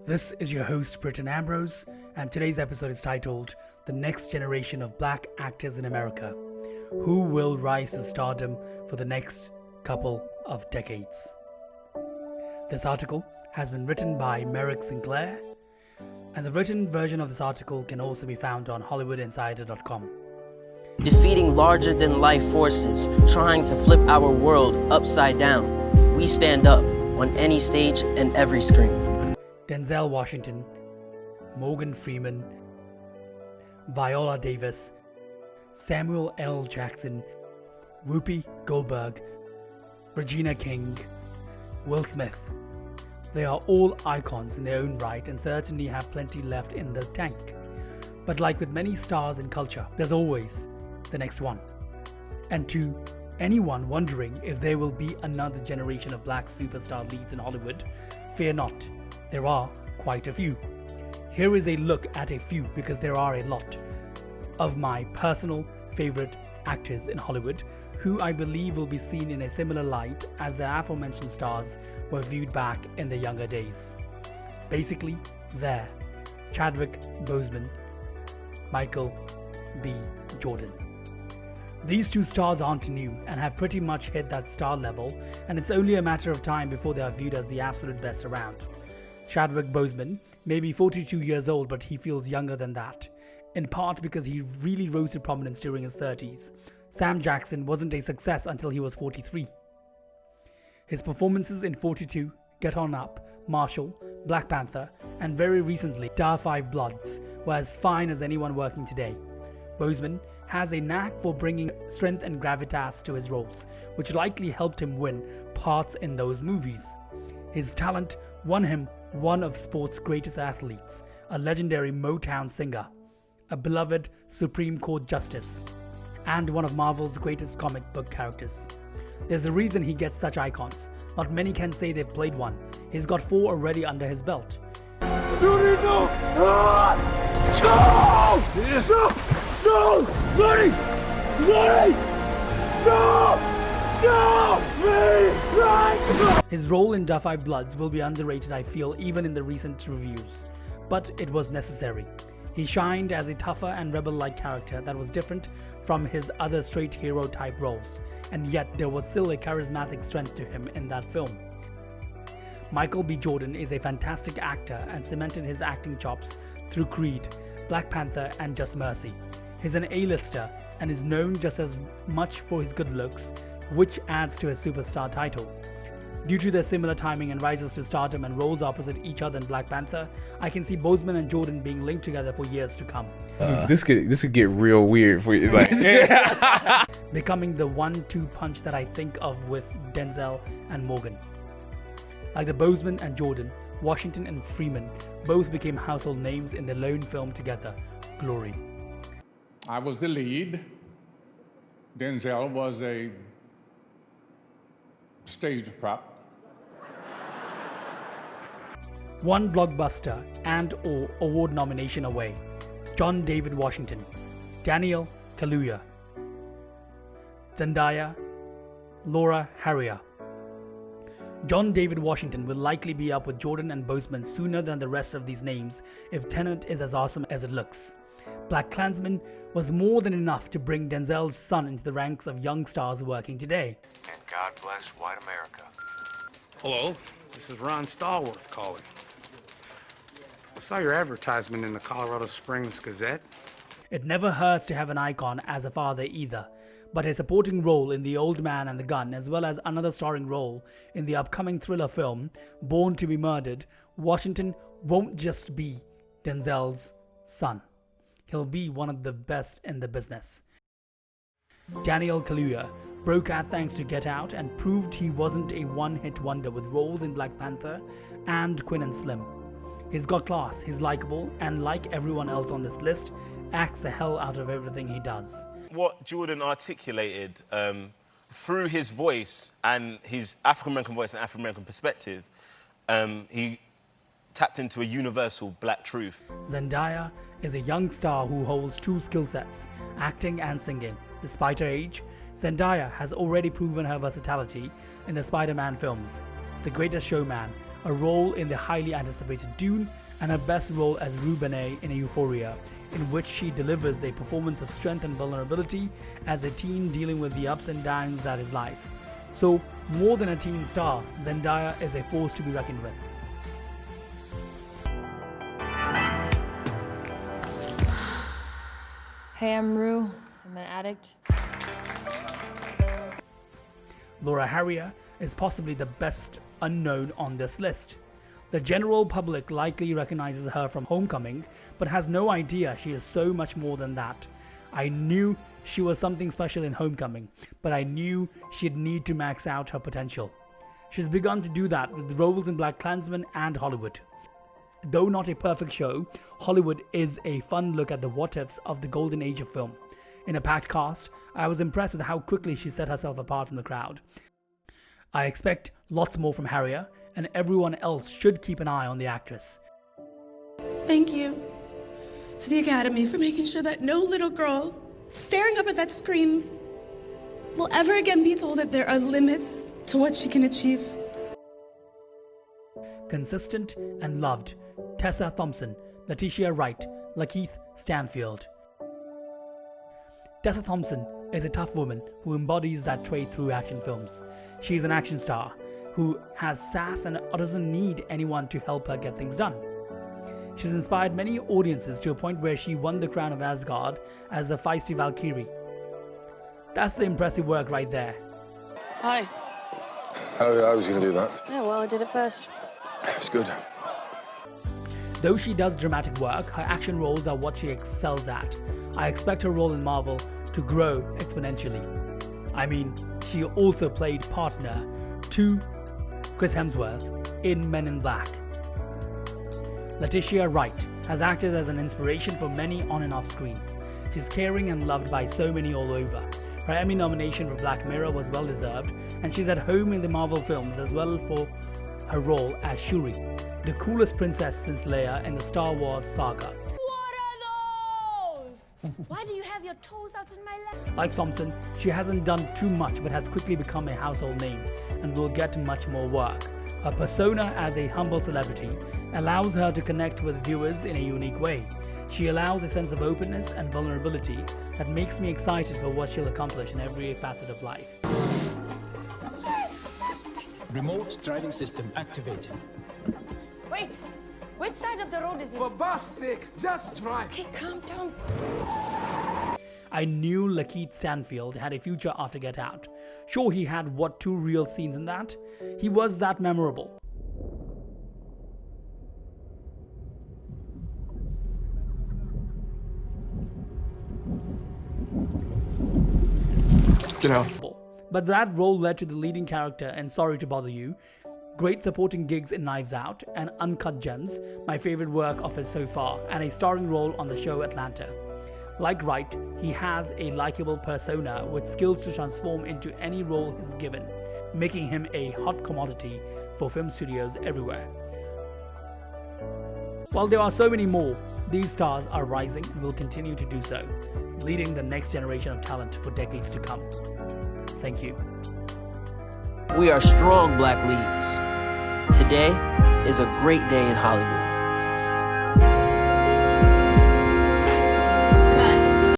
This is your host, Britton Ambrose, and today's episode is titled The Next Generation of Black Actors in America. Who will rise to stardom for the next couple of decades? This article has been written by Merrick Sinclair, and the written version of this article can also be found on HollywoodInsider.com. Defeating larger-than-life forces, trying to flip our world upside down. We stand up on any stage and every screen. Denzel Washington, Morgan Freeman, Viola Davis, Samuel L. Jackson, Whoopi Goldberg, Regina King, Will Smith. They are all icons in their own right and certainly have plenty left in the tank. But like with many stars in culture, there's always the next one. And to anyone wondering if there will be another generation of black superstar leads in Hollywood, fear not. There are quite a few. Here is a look at a few, because there are a lot of my personal favorite actors in Hollywood who I believe will be seen in a similar light as the aforementioned stars were viewed back in their younger days. Basically, there, Chadwick Boseman, Michael B. Jordan. These two stars aren't new and have pretty much hit that star level, and it's only a matter of time before they are viewed as the absolute best around. Chadwick Boseman may be 42 years old, but he feels younger than that, in part because he really rose to prominence during his 30s. Sam Jackson wasn't a success until he was 43. His performances in 42, Get On Up, Marshall, Black Panther, and very recently Da 5 Bloods were as fine as anyone working today. Boseman has a knack for bringing strength and gravitas to his roles, which likely helped him win parts in those movies. His talent won him one of sport's greatest athletes, a legendary Motown singer, a beloved Supreme Court justice, and one of Marvel's greatest comic book characters. There's a reason he gets such icons. Not many can say they've played one. He's got 4 already under his belt. His role in Da 5 Bloods will be underrated, I feel, even in the recent reviews. But it was necessary. He shined as a tougher and rebel-like character that was different from his other straight hero type roles, and yet there was still a charismatic strength to him in that film. Michael B. Jordan is a fantastic actor and cemented his acting chops through Creed, Black Panther, and Just Mercy. He's an A-lister and is known just as much for his good looks, which adds to his superstar title. Due to their similar timing and rises to stardom and roles opposite each other in Black Panther, I can see Boseman and Jordan being linked together for years to come. This could get real weird for you, like becoming the 1-2 punch that I think of with Denzel and Morgan. Like the Boseman and Jordan, Washington and Freeman both became household names in their lone film together, Glory. I was the lead. Denzel was a stage prop. One blockbuster and/or award nomination away. John David Washington, Daniel Kaluuya, Zendaya, Laura Harrier. John David Washington will likely be up with Jordan and Boseman sooner than the rest of these names if Tenet is as awesome as it looks. Black Klansman was more than enough to bring Denzel's son into the ranks of young stars working today. And God bless white America. Hello, this is Ron Stallworth calling. I saw your advertisement in the Colorado Springs Gazette. It never hurts to have an icon as a father either, but a supporting role in The Old Man and the Gun, as well as another starring role in the upcoming thriller film Born to be Murdered, Washington won't just be Denzel's son. He'll be one of the best in the business. Daniel Kaluuya broke out thanks to Get Out and proved he wasn't a one-hit wonder with roles in Black Panther and Quinn and Slim. He's got class, he's likable, and like everyone else on this list, acts the hell out of everything he does. What Jordan articulated through his voice and his African-American voice and African-American perspective, he tapped into a universal black truth. Zendaya is a young star who holds two skill sets, acting and singing. Despite her age, Zendaya has already proven her versatility in the Spider-Man films, The Greatest Showman, a role in the highly anticipated Dune, and her best role as Rue Benet in Euphoria, in which she delivers a performance of strength and vulnerability as a teen dealing with the ups and downs that is life. So, more than a teen star, Zendaya is a force to be reckoned with. Hey, I'm Rue. I'm an addict. Laura Harrier is possibly the best unknown on this list. The general public likely recognizes her from Homecoming, but has no idea she is so much more than that. I knew she was something special in Homecoming, but I knew she'd need to max out her potential. She's begun to do that with roles in BlacKkKlansman and Hollywood. Though not a perfect show, Hollywood is a fun look at the what-ifs of the golden age of film. In a packed cast, I was impressed with how quickly she set herself apart from the crowd. I expect lots more from Harrier, and everyone else should keep an eye on the actress. Thank you to the Academy for making sure that no little girl staring up at that screen will ever again be told that there are limits to what she can achieve. Consistent and loved, Tessa Thompson, Letitia Wright, Lakeith, Stanfield. Tessa Thompson is a tough woman who embodies that trait through action films. She is an action star who has sass and doesn't need anyone to help her get things done. She's inspired many audiences to a point where she won the crown of Asgard as the feisty Valkyrie. That's the impressive work right there. Hi. I was going to do that. Yeah, well, I did it first. It's good. Though she does dramatic work, her action roles are what she excels at. I expect her role in Marvel to grow exponentially. I mean, she also played partner to Chris Hemsworth in Men in Black. Letitia Wright has acted as an inspiration for many on and off screen. She's caring and loved by so many all over. Her Emmy nomination for Black Mirror was well deserved, and she's at home in the Marvel films as well for her role as Shuri, the coolest princess since Leia in the Star Wars saga. What are those? Why do you have your toes out in my lap? Like Thompson, she hasn't done too much but has quickly become a household name and will get much more work. Her persona as a humble celebrity allows her to connect with viewers in a unique way. She allows a sense of openness and vulnerability that makes me excited for what she'll accomplish in every facet of life. Remote driving system activated. Wait, which side of the road is it? For God's sake, just drive. Okay, calm down. I knew Lakeith Stanfield had a future after Get Out. Sure, he had two real scenes in that. He was that memorable. Get out. But that role led to the leading character in Sorry to Bother You, great supporting gigs in Knives Out, and Uncut Gems, my favorite work of his so far, and a starring role on the show Atlanta. Like Wright, he has a likable persona with skills to transform into any role he's given, making him a hot commodity for film studios everywhere. While there are so many more, these stars are rising and will continue to do so, leading the next generation of talent for decades to come. Thank you. We are strong black leads. Today is a great day in Hollywood. Cut.